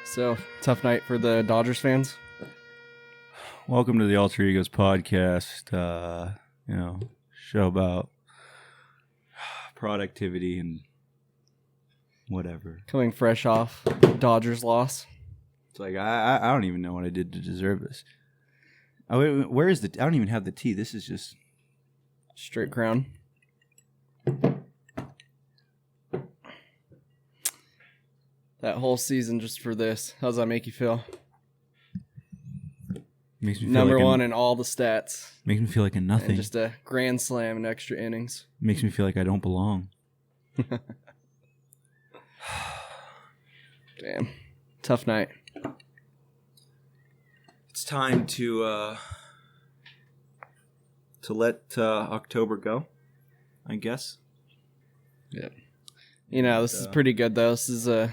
So, tough night for the Dodgers fans. Welcome to the Alter Egos podcast, show about productivity and whatever. Coming fresh off Dodgers loss. It's like, I don't even know what I did to deserve this. Where is I don't even have the tea. This is just straight crown. That whole season just for this. How does that make you feel? Makes me feel Number like one in all the stats. Makes me feel like a nothing. And just a grand slam in extra innings. Makes me feel like I don't belong. Damn. Tough night. It's time to let October go, I guess. Yeah. You know, this is pretty good, though. This is a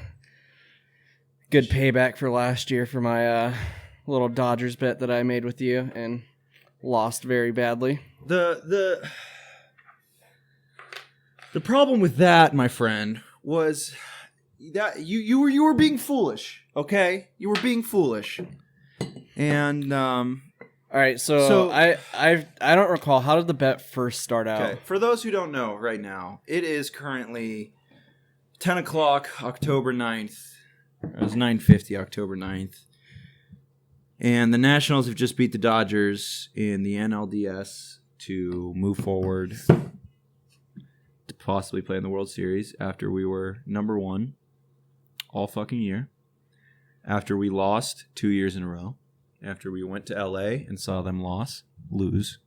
good payback for last year for my little Dodgers bet that I made with you and lost very badly. The problem with that, my friend, was that you were being foolish. Okay, you were being foolish, and all right. So I don't recall, how did the bet first start out? Okay, for those who don't know, right now it is currently 10 o'clock, October 9th. It was 9:50, October 9th. And the Nationals have just beat the Dodgers in the NLDS to move forward to possibly play in the World Series after we were number one all fucking year. After we lost 2 years in a row. After we went to LA and saw them lose.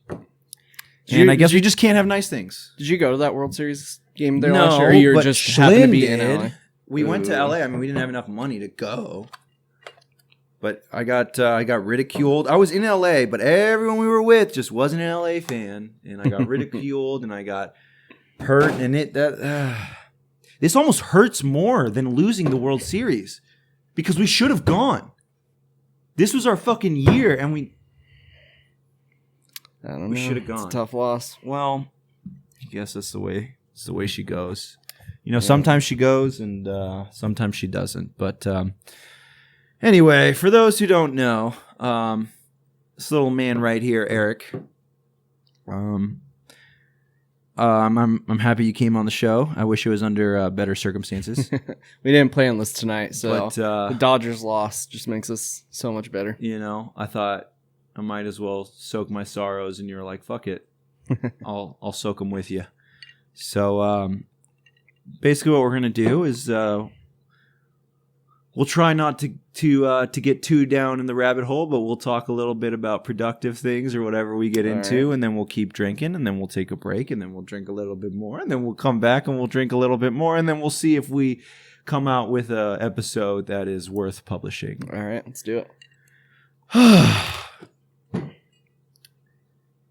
I guess we just can't have nice things. Did you go to that World Series game there last year? Or you were just happened to be in LA? We went to LA. I mean, we didn't have enough money to go. But I got ridiculed. I was in LA, but everyone we were with just wasn't an LA fan, and I got ridiculed and I got hurt. And this almost hurts more than losing the World Series because we should have gone. This was our fucking year, and we should have gone. It's a tough loss. Well, I guess that's the way. It's the way she goes. You know, sometimes she goes and sometimes she doesn't. But anyway, for those who don't know, this little man right here, Eric, I'm happy you came on the show. I wish it was under better circumstances. We didn't plan this tonight, so but, the Dodgers loss just makes us so much better. You know, I thought I might as well soak my sorrows, and you were like, "Fuck it, I'll soak them with you." So basically, what we're gonna do is we'll try not to get too down in the rabbit hole, but we'll talk a little bit about productive things or whatever we get into, right. And then we'll keep drinking, and then we'll take a break, and then we'll drink a little bit more, and then we'll come back and we'll drink a little bit more, and then we'll see if we come out with a episode that is worth publishing. All right, let's do it.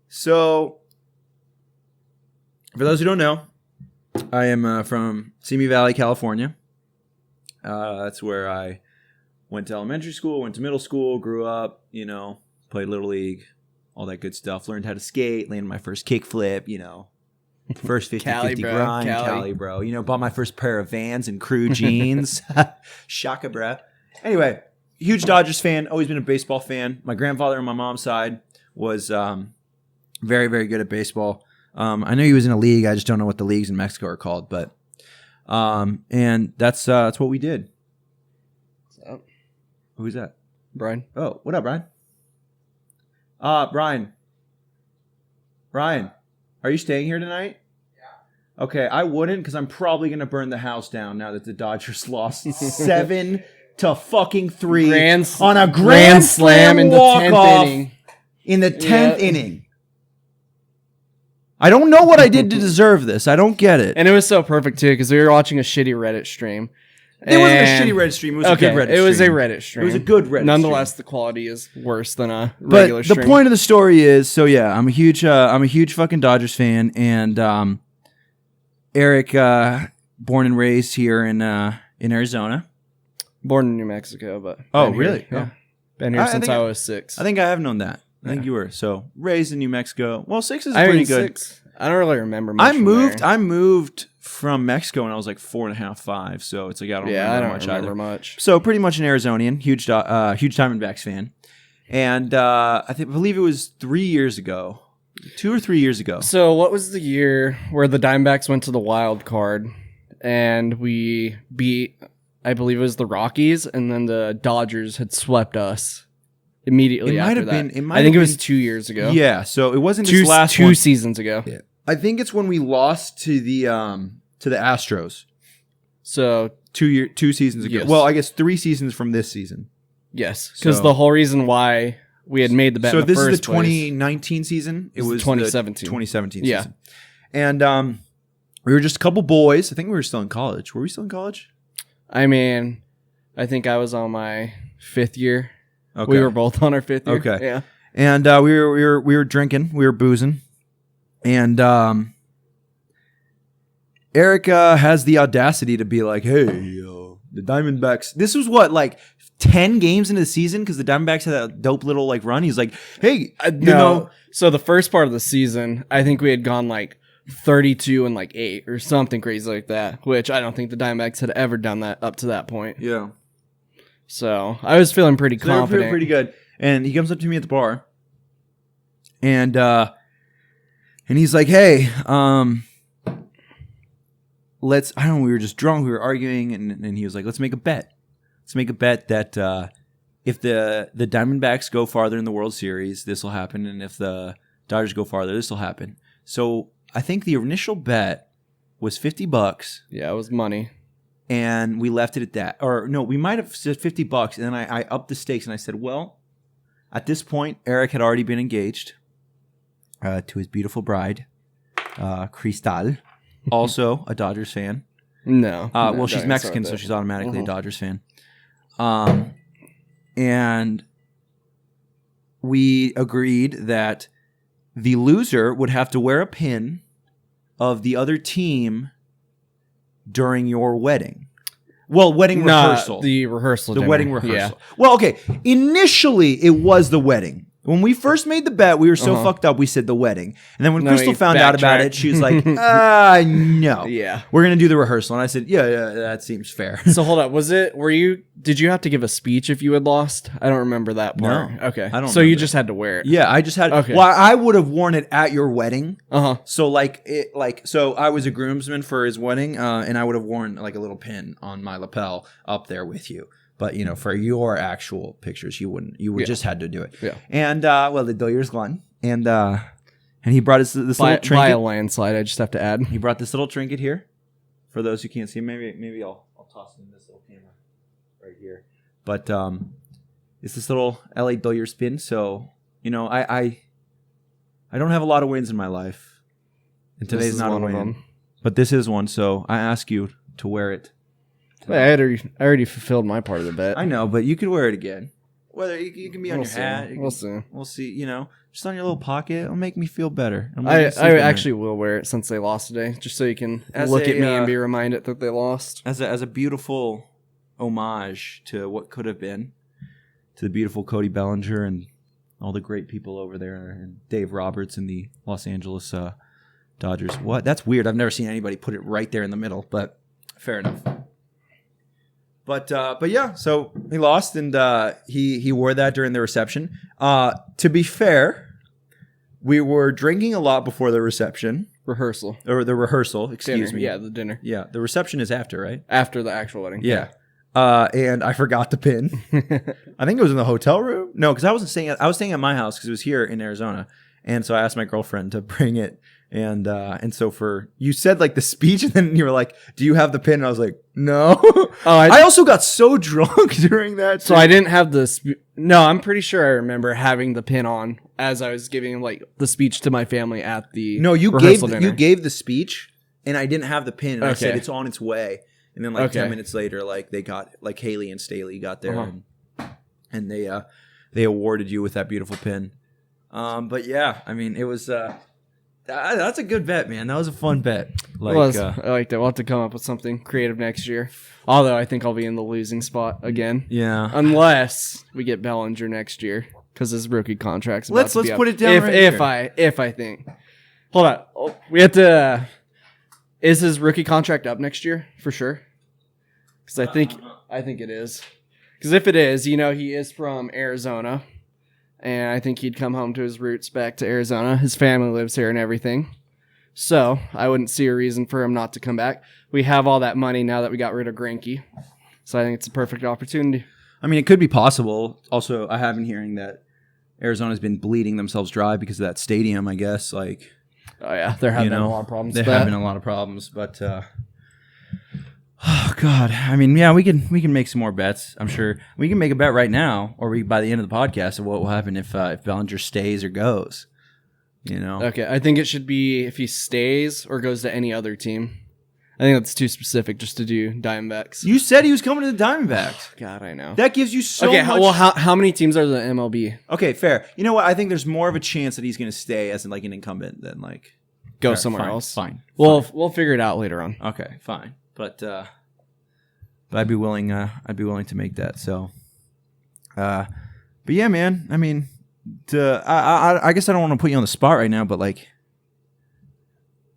So, for those who don't know, I am from Simi Valley, California. That's where I went to elementary school, went to middle school, grew up, played Little League, all that good stuff. Learned how to skate, landed my first kickflip, first 50-50 grind, Cali, bro. Bought my first pair of Vans and crew jeans. Shaka, bro. Anyway, huge Dodgers fan, always been a baseball fan. My grandfather on my mom's side was very, very good at baseball. I know he was in a league. I just don't know what the leagues in Mexico are called, but and that's what we did. What's up? Who's that? Brian. Oh, what up, Brian? Brian, are you staying here tonight? Yeah. Okay, I wouldn't because I'm probably gonna burn the house down now that the Dodgers lost 7-3 on a grand slam in the 10th inning. In the 10th inning. I don't know what I did to deserve this. I don't get it. And it was so perfect, too, because we were watching a shitty Reddit stream. It wasn't a shitty Reddit stream. It was a good Reddit stream. It was a Reddit stream. It was a good Reddit Nonetheless, stream. the quality is worse than a regular stream. But the point of the story is, I'm a huge fucking Dodgers fan, and Eric, born and raised here in Arizona. Born in New Mexico, but really? Yeah. Been here since I was 6. I think I have known that. I think you were. So, raised in New Mexico. Well, 6 is pretty good. 6. I don't really remember much I moved from Mexico when I was like 4.5, 5. So it's like I don't remember much. much. So pretty much an Arizonian, huge Diamondbacks fan, and I believe it was 3 years ago, 2 or 3 years ago. So what was the year where the Diamondbacks went to the wild card and we beat? I believe it was the Rockies, and then the Dodgers had swept us immediately after that. I think it was 2 years ago. Yeah, so it wasn't this last two seasons ago. Yeah. I think it's when we lost to the Astros. So 2 seasons ago. Yes. Well, I guess 3 seasons from this season. Yes, because the whole reason why we had made the bet. So this is the 2019 season. It was 2017. 2017 season. And we were just a couple boys. I think we were still in college. Were we still in college? I mean, I think I was on my 5th year. Okay. We were both on our 5th year. Okay. Yeah. And we were drinking. We were boozing. And Eric has the audacity to be like, "Hey, the Diamondbacks." This was what, like 10 games into the season, because the Diamondbacks had that dope little like run. He's like, "Hey, you know." So the first part of the season, I think we had gone like 32 and like 8 or something crazy like that, which I don't think the Diamondbacks had ever done that up to that point. Yeah. So I was feeling pretty confident. They were pretty good. And he comes up to me at the bar, and he's like, "Hey, let's." I don't know. We were just drunk. We were arguing, and he was like, "Let's make a bet. Let's make a bet that if the Diamondbacks go farther in the World Series, this will happen, and if the Dodgers go farther, this will happen." So I think the initial bet was $50. Yeah, it was money. And we left it at that. Or no, we might have said $50. And then I upped the stakes and I said, well, at this point, Eric had already been engaged to his beautiful bride, Cristal, also a Dodgers fan. No. Well, she's Mexican, so she's automatically a Dodgers fan. And we agreed that the loser would have to wear a pin of the other team during your wedding. Well, wedding rehearsal. The rehearsal. The dinner. wedding rehearsal. Yeah. Well, okay. Initially, it was the wedding. When we first made the bet, we were so fucked up, we said the wedding. And then when Crystal found out about it, she was like, no. Yeah. We're going to do the rehearsal. And I said, yeah, that seems fair. So hold up. Did you have to give a speech if you had lost? I don't remember that part. No. Okay. I don't So you just had to wear it. Yeah, I just had. Okay. Well, I would have worn it at your wedding. So So I was a groomsman for his wedding, and I would have worn like a little pin on my lapel up there with you. But, for your actual pictures, you wouldn't. You would just had to do it. Yeah. And, the Doyers won. And he brought us this little trinket. By a landslide, I just have to add. He brought this little trinket here. For those who can't see, maybe I'll toss it in this little camera right here. But it's this little LA Doyers pin. So, I don't have a lot of wins in my life. And today's not a win. But this is one. So I ask you to wear it. I already fulfilled my part of the bet. I know, but you could wear it again. Whether you can be on your hat. We'll see. We'll see. Just on your little pocket. It'll make me feel better. I actually will wear it since they lost today, just so you can look at me and be reminded that they lost. As a beautiful homage to what could have been, to the beautiful Cody Bellinger and all the great people over there, and Dave Roberts and the Los Angeles Dodgers. What? That's weird. I've never seen anybody put it right there in the middle, but fair enough. But yeah, so he lost, and he wore that during the reception. To be fair, we were drinking a lot before the reception. Rehearsal. Or the rehearsal, excuse me. Yeah, the dinner. Yeah, the reception is after, right? After the actual wedding. Yeah. And I forgot the pin. I think it was in the hotel room. No, because I was staying at my house because it was here in Arizona. And so I asked my girlfriend to bring it. And so you said like the speech, and then you were like, "Do you have the pin?" And I was like, "No." I also got so drunk during that. So I didn't have no, I'm pretty sure I remember having the pin on as I was giving like the speech to my family at the rehearsal dinner. You gave the speach, and I didn't have the pin, and I said it's on its way. And then 10 minutes later, like they got like Haley and Staley got there, and they awarded you with that beautiful pin. But yeah, I mean, it was. That's a good bet, man. That was a fun bet. I like that. We'll have to come up with something creative next year. Although I think I'll be in the losing spot again. Yeah. Unless we get Bellinger next year, because his rookie contract's about let's to be put up. it down. If I think. Hold on. We have to. Is his rookie contract up next year for sure? Because I think it is. Because if it is, he is from Arizona, and I think he'd come home to his roots back to Arizona. His family lives here and everything, so I wouldn't see a reason for him not to come back. We have all that money now that we got rid of Greinke, so I think it's a perfect opportunity. I mean, it could be possible. Also, I have been hearing that Arizona's been bleeding themselves dry because of that stadium, I guess. Like, oh yeah, they're having a lot of problems. They're having a lot of problems, but oh god, I mean, yeah, we can make some more bets. I'm sure we can make a bet right now, or by the end of the podcast, of what will happen if Bellinger stays or goes. Okay, I think it should be if he stays or goes to any other team. I think that's too specific just to do Diamondbacks. You said he was coming to the Diamondbacks. God, I know. That gives you so much. Okay, well, how many teams are the MLB? Okay, fair. You know what? I think there's more of a chance that he's going to stay as an incumbent than go somewhere else. Fine. We'll figure it out later on. Okay, fine. But I'd be willing to make that. So, but yeah, man. I mean, I guess I don't want to put you on the spot right now, but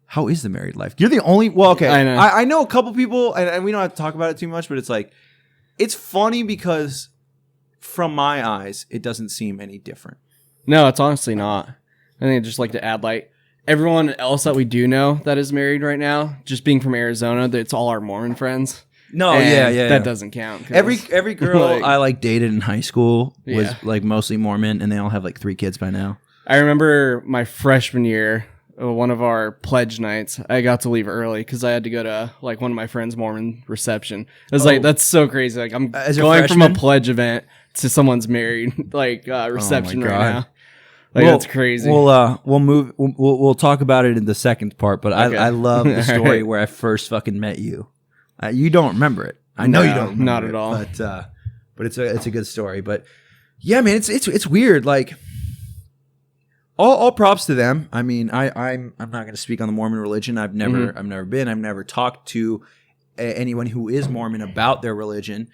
how is the married life? You're the only. Well, okay. I know a couple people, and we don't have to talk about it too much, but it's funny because from my eyes, it doesn't seem any different. No, it's honestly not. I think I'd just like to add everyone else that we do know that is married right now, just being from Arizona, it's all our Mormon friends. No, yeah. That doesn't count. Every girl I dated in high school was mostly Mormon, and they all have 3 kids by now. I remember my freshman year, one of our pledge nights, I got to leave early because I had to go to one of my friend's Mormon reception. I was that's so crazy. I'm going from a pledge event to someone's married reception right now. That's crazy. We'll move. We'll talk about it in the second part. But okay. I love the story where I first fucking met you. You don't remember it. I know you don't remember not at all. But it's a good story. But yeah, man, it's weird. All props to them. I mean, I'm not going to speak on the Mormon religion. I've never talked to anyone who is Mormon about their religion.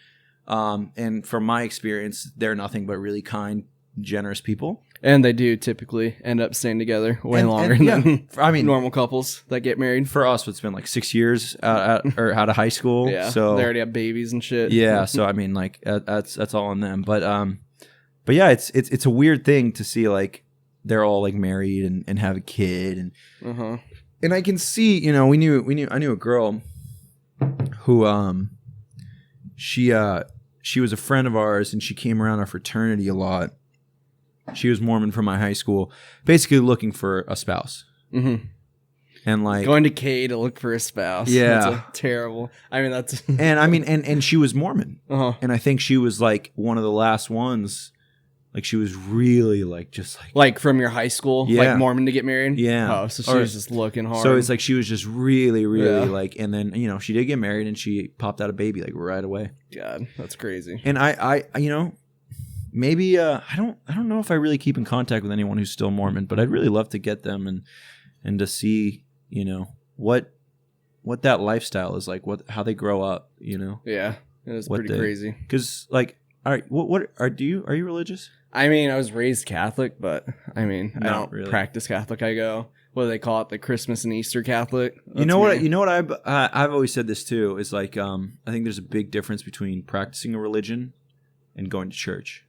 And from my experience, they're nothing but really kind, generous people. And they do typically end up staying together way longer than normal couples that get married. For us, it's been 6 years out of high school. Yeah, so they already have babies and shit. Yeah, so I mean, that's all on them. But yeah, it's a weird thing to see they're all married and have a kid and I can see I knew a girl who she was a friend of ours and she came around our fraternity a lot. She was Mormon from my high school, basically looking for a spouse. Mm-hmm. And going to K to look for a spouse. Yeah, that's terrible. I mean, that's and she was Mormon, and I think she was one of the last ones. She was really from your high school, Mormon to get married. Yeah. Oh, so she was just looking hard. So it's she was just really, really and then she did get married and she popped out a baby right away. God, that's crazy. And I maybe I don't know if I really keep in contact with anyone who's still Mormon, but I'd really love to get them and to see what that lifestyle is how they grow up. Yeah, it is pretty crazy. Because all right, what are you religious? I mean, I was raised Catholic, but I mean, I don't really practice Catholic. I go, what do they call it? The Christmas and Easter Catholic. You know what I've always said this too is I think there's a big difference between practicing a religion and going to church.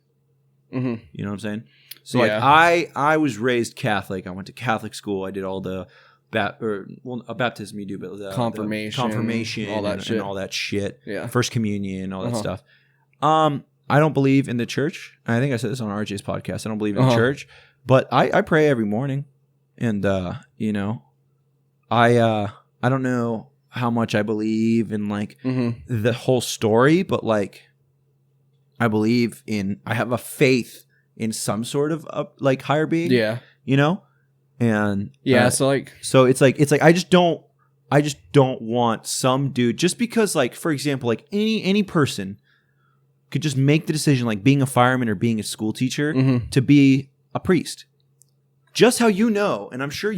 Mm-hmm. You know what I'm saying? So I was raised Catholic. I went to Catholic school. I did all the a baptism you do, but the confirmation, all that shit. Yeah, First communion, all that stuff. I don't believe in the church. I think I said this on RJ's podcast. I don't believe in the church, but I pray every morning, and I don't know how much I believe in the whole story, but I believe I have a faith in some sort of higher being. Yeah, and so it's I just don't want some dude just because for example any person could just make the decision being a fireman or being a school teacher to be a priest. Just how and I'm sure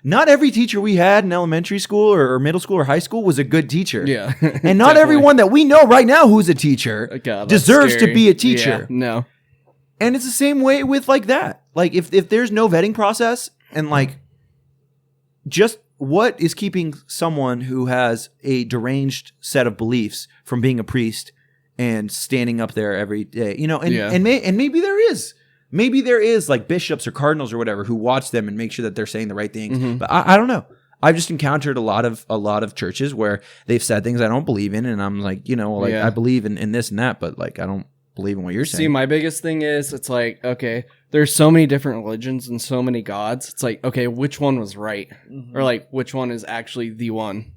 not every teacher we had in elementary school or middle school or high school was a good teacher. Yeah. And not everyone that we know right now who's a teacher deserves to be a teacher. Yeah, no. And it's the same way with that. If there's no vetting process and just what is keeping someone who has a deranged set of beliefs from being a priest and standing up there every day? You know, and maybe there is. Maybe there is like bishops or cardinals or whatever who watch them and make sure that they're saying the right things. Mm-hmm. But I don't know. I've just encountered a lot of churches where they've said things I don't believe in, and I'm like, you know, like I believe in this and that, but like I don't believe in what you're saying. See, my biggest thing is it's like, okay, there's so many different religions and so many gods. It's like, okay, which one was right, or like which one is actually the one?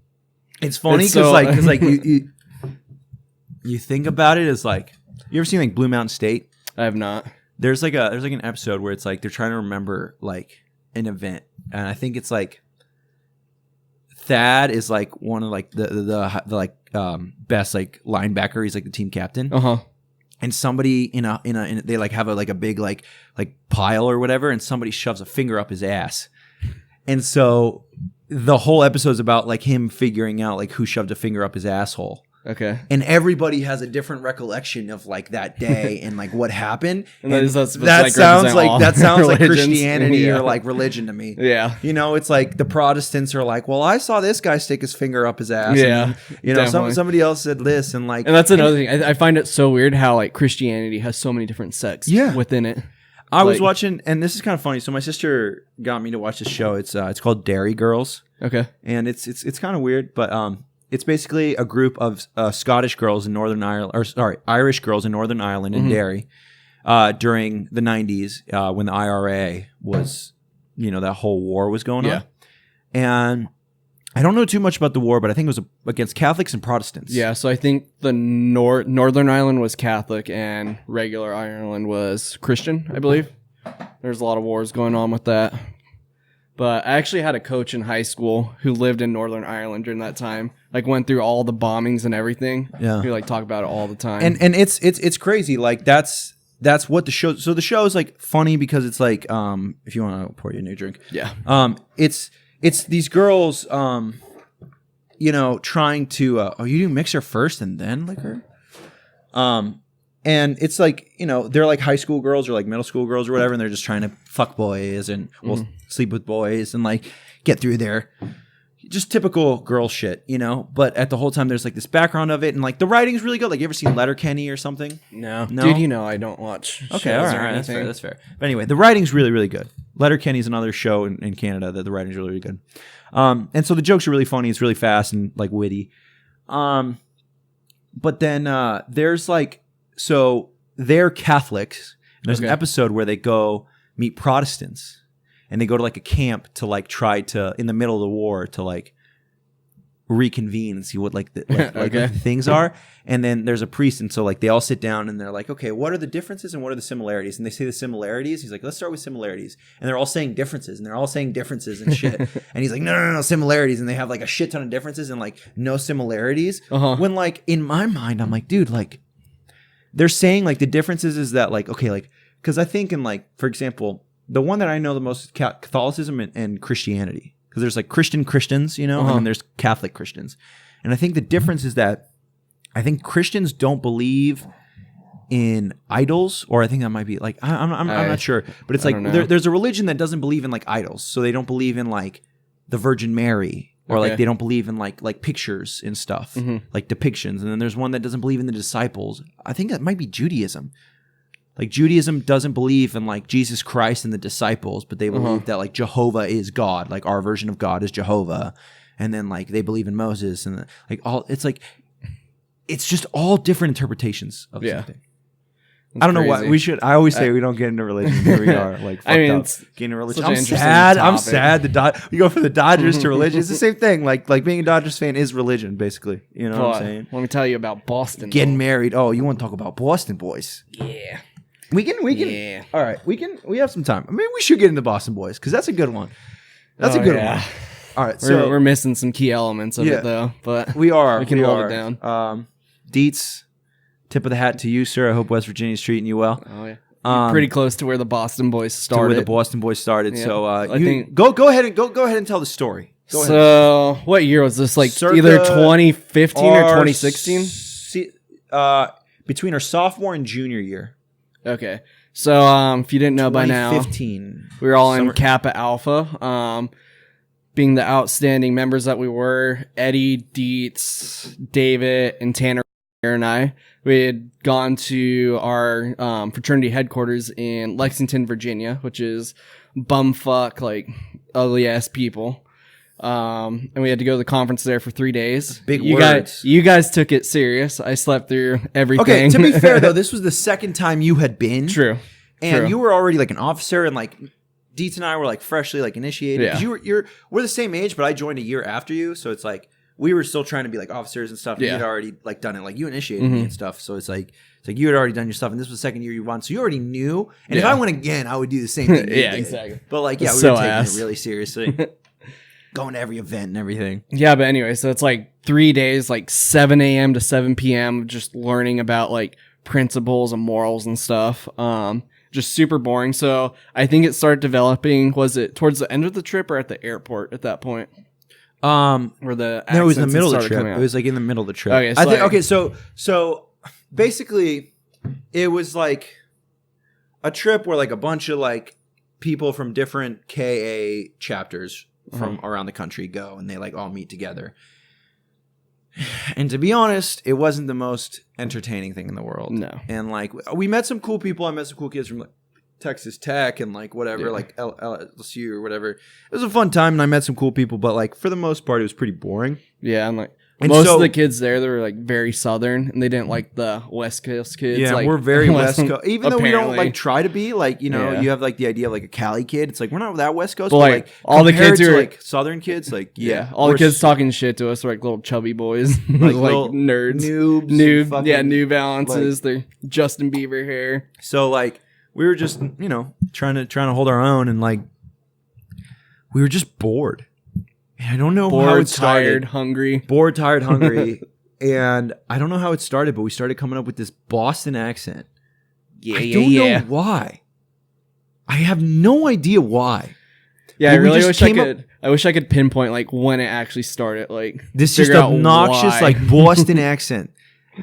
It's funny because like you think about it as like, you ever seen like Blue Mountain State? I have not. There's an episode where it's like they're trying to remember like an event, and I think it's like Thad is like one of like the like best like linebacker. He's like the team captain. And somebody in a they like have a big like pile or whatever, and somebody shoves a finger up his ass. And so the whole episode's about like him figuring out like who shoved a finger up his asshole. Okay. And everybody has a different recollection of like that day and like what happened. And that sounds like religions. Christianity or like religion to me. Yeah. You know, it's like the Protestants are like, well, I saw this guy stick his finger up his ass. Yeah. And, you know, somebody else said this and like. And that's another thing. I find it so weird how like Christianity has so many different sects within it. I was watching, and this is kind of funny. So my sister got me to watch this show. It's called Dairy Girls. Okay. And it's kind of weird, but it's basically a group of Scottish girls in Northern Ireland, Irish girls in Northern Ireland in Derry during the 90s when the IRA was, you know, that whole war was going on. And I don't know too much about the war, but I think it was against Catholics and Protestants. Yeah, so I think the Northern Ireland was Catholic and regular Ireland was Christian, I believe. There's a lot of wars going on with that. But I actually had a coach in high school who lived in Northern Ireland during that time. Like went through all the bombings and everything. Yeah. We like talk about it all the time. And it's crazy. Like that's what the show. So the show is like funny because it's like if you want to pour you a new drink. Yeah. It's these girls you know, trying to you do mixer first and then liquor. And it's like, you know, they're like high school girls or like middle school girls or whatever, and they're just trying to fuck boys and sleep with boys and like get through their just typical girl shit, you know. But at the whole time, there's like this background of it, and like the writing's really good. Like, you ever seen Letterkenny or something? No, dude, you know I don't watch. Okay, all right, that's fair. But anyway, the writing's really, really good. Letterkenny's another show in Canada that the writing's really, really good. And so the jokes are really funny. It's really fast and like witty. But then there's like. So they're Catholics. There's an episode where they go meet Protestants, and they go to like a camp to like try to, in the middle of the war, to like reconvene and see what like the things are. And then there's a priest, and so like they all sit down and they're like, okay, what are the differences and what are the similarities? And they say the similarities. He's like, let's start with similarities. And they're all saying differences, and they're all saying differences and shit. And he's like, no, similarities. And they have like a shit ton of differences and like no similarities. When like in my mind, I'm like, dude, like. They're saying like the differences is that like, okay, like, because I think in like, for example, the one that I know the most is Catholicism and Christianity, because there's like Christians, you know, and then there's Catholic Christians. And I think the difference is that I think Christians don't believe in idols, or I think that might be like, I'm not sure, but it's like there's a religion that doesn't believe in like idols. So they don't believe in like the Virgin Mary. Or like they don't believe in like pictures and stuff, like depictions. And then there's one that doesn't believe in the disciples. I think that might be Judaism. Like Judaism doesn't believe in like Jesus Christ and the disciples, but they believe that like Jehovah is God. Like our version of God is Jehovah. And then like they believe in Moses and like all. It's like it's just all different interpretations of something. I don't know why we should. I always say we don't get into religion. Here we are, like fucked up. Getting into religion. I'm sad. I'm sad. We go from the Dodgers to religion. It's the same thing. Like being a Dodgers fan is religion, basically. You know what I'm saying? Let me tell you about Boston. Getting married. Oh, you want to talk about Boston boys? Yeah. We can. Yeah. All right. We have some time. I mean, we should get into Boston boys because that's a good one. That's a good one. All right. So we're missing some key elements of it though, but we are. We can hold it down. Dietz. Tip of the hat to you, sir. I hope West Virginia's treating you well. Oh yeah, you're pretty close to where the Boston boys started. To where the Boston boys started. Yeah. So I think go ahead and tell the story. Go ahead. What year was this? Like either 2015 or 2016? Between our sophomore and junior year. Okay, so if you didn't know by now, 2015. we were all in Kappa Alpha. being the outstanding members that we were, Eddie, Dietz, David, and Tanner and I, we had gone to our fraternity headquarters in Lexington, Virginia, which is bumfuck, like ugly ass people. And we had to go to the conference there for 3 days. Big words. You guys took it serious. I slept through everything. Okay, to be fair though, this was the second time you had been. True. And you were already like an officer, and like Dietz and I were like freshly like initiated. Yeah. Because we're the same age, but I joined a year after you, so it's like we were still trying to be like officers and stuff. And you had already like done it. Like you initiated me and stuff. So it's like you had already done your stuff, and this was the second year you won, so you already knew. And if I went again, I would do the same thing. Yeah, exactly. But like, yeah, we were taking it really seriously, going to every event and everything. Yeah, but anyway, so it's like 3 days, like 7 a.m. to 7 p.m. just learning about like principles and morals and stuff. Just super boring. So I think it started developing. Was it towards the end of the trip or at the airport at that point? Where the no, it was in the middle of the started trip. It was like in the middle of the trip. Okay, so so basically, it was like a trip where like a bunch of like people from different KA chapters from around the country go, and they like all meet together. And to be honest, it wasn't the most entertaining thing in the world. No. And like we met some cool people. I met some cool kids from like Texas Tech and like whatever, like LSU or whatever. It was a fun time, and I met some cool people, but like for the most part, it was pretty boring. Yeah, and most of the kids there, they were like very Southern, and they didn't like the West Coast kids. Yeah, like, we're very West Coast. Even though we don't like try to be, like, you know, Yeah. you have like the idea of like a Cali kid. It's like we're not that West Coast, But, but like, like all the kids compared who to are- like Southern kids, like all the we're kids talking shit to us were like little chubby boys, like little nerds, noobs, fucking, New Balances, their Justin Bieber hair. So like we were just, you know, trying to hold our own, and like we were just bored. And I don't know how Bored, it started. tired, hungry. Bored, tired, hungry. And I don't know how it started, but we started coming up with this Boston accent. I don't know why. I have no idea why. Yeah, But I we really just wish I came could. I wish I could pinpoint like when it actually started. Like This just figure out obnoxious why. like Boston accent.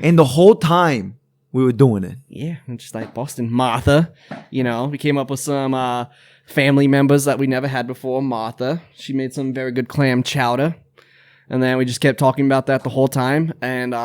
And the whole time we were doing it. Yeah, just like Boston. Martha, you know, we came up with some family members that we never had before. Martha, she made some very good clam chowder. And then we just kept talking about that the whole time. And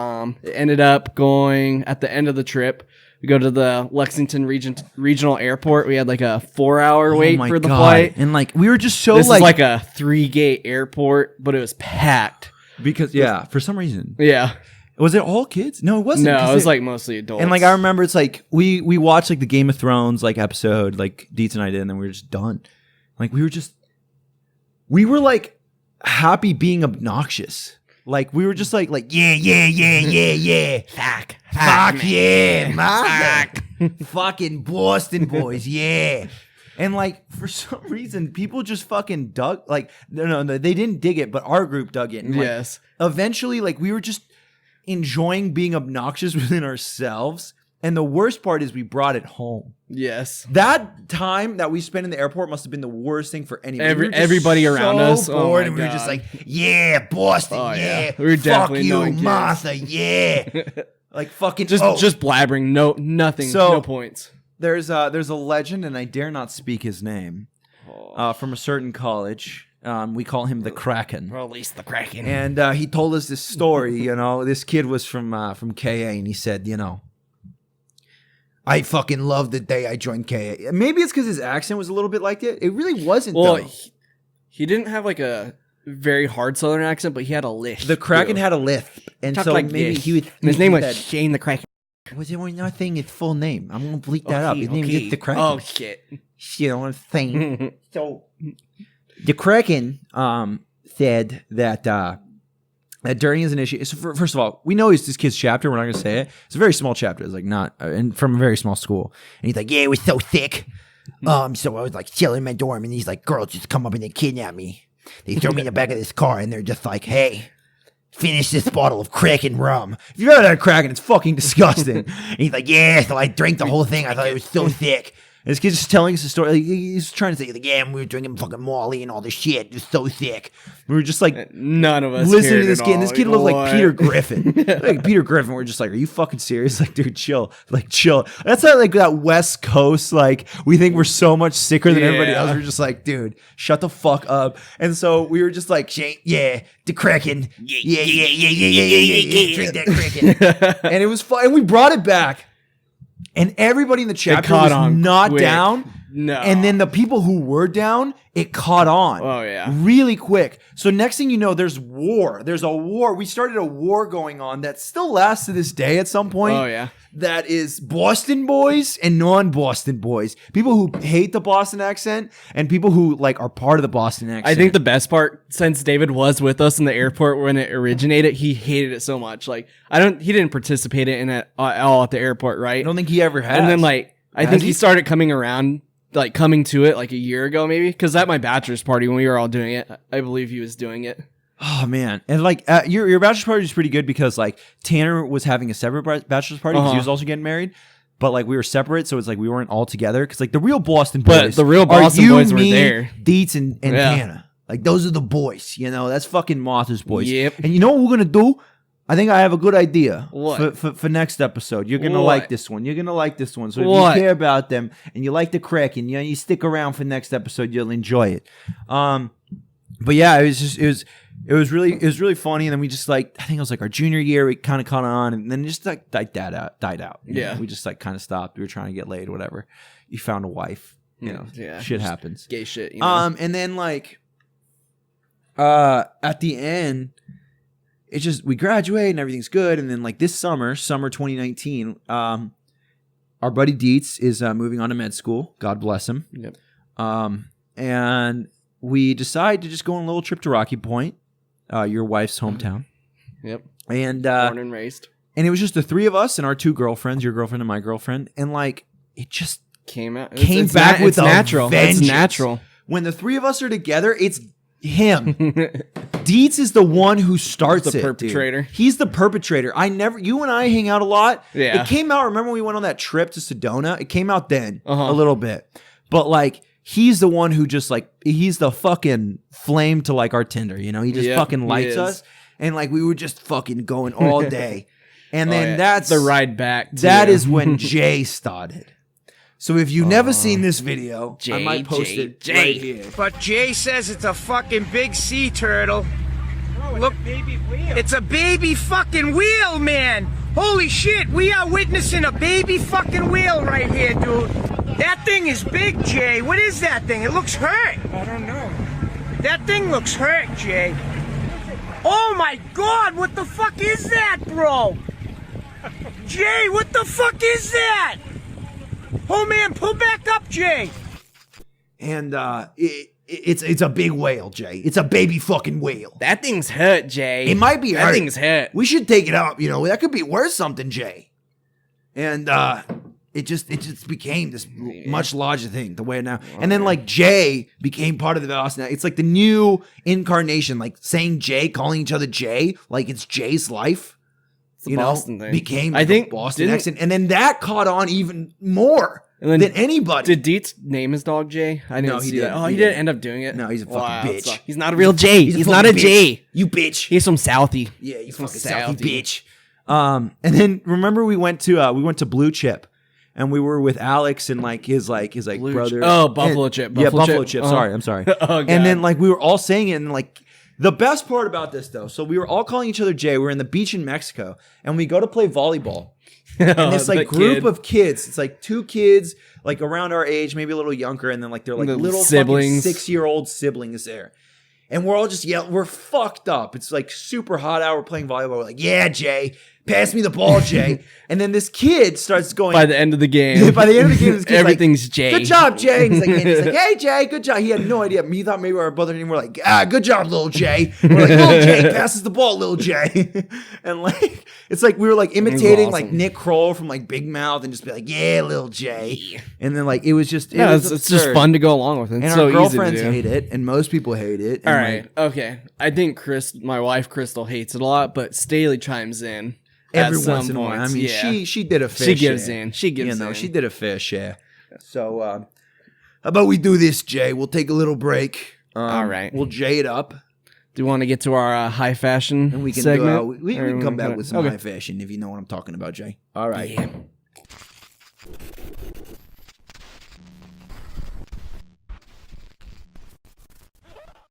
it ended up going at the end of the trip. We go to the Lexington Regional Airport. We had like a 4-hour wait for the flight. And like we were just so This like, is like a 3-gate airport, but it was packed. because for some reason. Yeah. Was it all kids? No, it wasn't. No, it was like mostly adults. And like I remember it's like we watched like the Game of Thrones like episode, like Dietz and I did, and then we were just done. Like we were like happy being obnoxious. Like we were just like yeah. Fuck yeah, man. Fucking Boston boys, yeah. And like for some reason, people just fucking dug. Like no, they didn't dig it, but our group dug it. And, like, yes. eventually, like we were just enjoying being obnoxious within ourselves. And the worst part is we brought it home. Yes. That time that we spent in the airport must have been the worst thing for anyone. Everybody around us. So Oh bored, my and we were God. just like, yeah, Boston, Oh, yeah. yeah. We were Fuck definitely you, knowing kids. Martha, yeah. Like fucking Just blabbering. Nothing. So- no points. There's a legend, and I dare not speak his name, from a certain college. We call him the Kraken. Release the Kraken. And he told us this story. You know, this kid was from KA, and he said, you know, I fucking loved the day I joined KA. Maybe it's because his accent was a little bit like it. It really wasn't. Well, though. he didn't have like a very hard Southern accent, but he had a lisp. The Kraken too. had a lisp, and Talked so like maybe this. he would. And his name was that, Shane the Kraken. Was it? We're not saying his full name. I'm gonna bleep that up. His name is just the Kraken. Oh shit! You know what I'm saying? So the Kraken said that during his initiation, so first of all, we know it's this kid's chapter. We're not going to say it. It's a very small chapter. It's like not, and from a very small school. And he's like, yeah, it was so thick. So I was like chilling in my dorm, and these like girls just come up and they kidnap me. They throw me in the back of this car, and they're just like, hey, finish this bottle of Kraken rum. If you've ever had Kraken, it's fucking disgusting. And he's like, yeah. So I drank the whole thing. I thought it was so thick. And this kid's just telling us a story. Like, he's trying to say, like, yeah, we were drinking fucking Molly and all this shit. It was so sick. We were just like, none of us listening to this kid. And this kid looked like What? Peter Griffin. Like Peter Griffin. We're just like, are you fucking serious? Like, dude, chill. Like, chill. That's how, like, that West Coast, like, we think we're so much sicker than everybody else. We're just like, dude, shut the fuck up. And so we were just like, yeah, the kraken. Yeah. Drink that kraken. And it was fun. And we brought it back. And everybody in the chapter was not quick. Down. No. And then the people who were down, it caught on. Oh, yeah. Really quick. So next thing you know, there's war. There's a war. We started a war going on that still lasts to this day at some point. Oh, yeah. That is Boston boys and non-Boston boys. People who hate the Boston accent and people who like are part of the Boston accent. I think the best part, since David was with us in the airport when it originated, he hated it so much. Like, he didn't participate in it at all at the airport, right? I don't think he ever has. And then like, I think he started coming around, like coming to it like a year ago, maybe. Because at my bachelor's party when we were all doing it, I believe he was doing it. Oh man, and like your bachelor's party was pretty good because like Tanner was having a separate bachelor's party because he was also getting married, but like we were separate, so it's like we weren't all together because like the real Boston boys, but the real Boston boys were there. Deets and Tanner, like those are the boys, you know. That's fucking Martha's boys. Yep. And you know what we're gonna do? I think I have a good idea what? for next episode. You're gonna like this one. You're gonna like this one. So if you care about them and you like the Kraken, you know, you stick around for next episode, you'll enjoy it. But yeah, it was really funny, and then we just like, I think it was like our junior year, we kind of caught on, and then just like died out. Yeah, we just like kind of stopped. We were trying to get laid, whatever. You found a wife, you know. Yeah, shit happens. Gay shit. You know? And then like, at the end, it's just we graduate and everything's good, and then like this summer 2019, our buddy Dietz is moving on to med school. God bless him. Yep. And we decide to just go on a little trip to Rocky Point, your wife's hometown. Yep. And born and raised. And it was just the three of us and our two girlfriends, your girlfriend and my girlfriend, and like it just came back with a natural. vengeance. It's natural. When the three of us are together, it's him. Dietz is the one who starts the perpetrator. Dude. He's the perpetrator. You and I hang out a lot. Yeah. It came out, remember when we went on that trip to Sedona? It came out then a little bit. But like, he's the one who just like, he's the fucking flame to like our Tinder, you know? He just fucking lights us. And like, we were just fucking going all day. And then that's the ride back. That is when Jay started. So if you've never seen this video, I might post it right here. But Jay says it's a fucking big sea turtle. No, Look, it's a baby wheel. It's a baby fucking wheel, man. Holy shit, we are witnessing a baby fucking wheel right here, dude. That thing is big, Jay. What is that thing? It looks hurt. I don't know. That thing looks hurt, Jay. Oh my God, what the fuck is that, bro? Jay, what the fuck is that? Oh man, pull back up, Jay. And it's a big whale, Jay. It's a baby fucking whale. That thing's hurt, Jay. It might be hurt. That thing's hurt. We should take it up. You know, that could be worth something, Jay. And it just became this much larger thing the way it now. And then like Jay became part of the Boston. It's like the new incarnation, like saying Jay, calling each other Jay, like it's Jay's life. It's a Boston thing. Became I think Boston accent, and then that caught on even more than anybody. Did Dietz name his dog Jay? I didn't see that. Oh, he didn't end up doing it. No, he's a fucking bitch. He's not a real Jay. He's not a Jay. You bitch. He's from Southie. Yeah, you fucking Southie bitch. And then remember we went to Blue Chip, and we were with Alex and like his brother. Oh, Buffalo Chip. Buffalo Chip. Sorry, I'm sorry. Oh, God. And then like we were all saying it, and like. The best part about this, though, so we were all calling each other Jay. We were in the beach in Mexico, and we go to play volleyball. And this like group of kids, it's like two kids, like around our age, maybe a little younger, and then like they're like little siblings, 6-year-old siblings there. And we're all just yelling. We're fucked up. It's like super hot out. We're playing volleyball. We're like, yeah, Jay. Pass me the ball, Jay. And then this kid starts going. By the end of the game. By the end of the game, this kid's everything's like, Jay. Good job, Jay. And he's like, hey, Jay, good job. He had no idea. He thought maybe our brother and him were like, good job, little Jay. We're like, little Jay passes the ball, little Jay. And like, it's like we were like imitating awesome. Like Nick Kroll from like Big Mouth and just be like, yeah, little Jay. Yeah. And then like, it was just, it's just fun to go along with. It's and so our girlfriends easy to do. hate it, and most people hate it. All right, like, okay. I think my wife Crystal hates it a lot, but Staley chimes in. Every once in a while. I mean, she did a fair share. She gives in. She gives in. She did a fair share. So, how about we do this, Jay? We'll take a little break. All right. We'll Jay it up. Do you want to get to our high fashion And we can segment? we Or can come back gonna- with some okay. high fashion if you know what I'm talking about, Jay. All right. Yeah.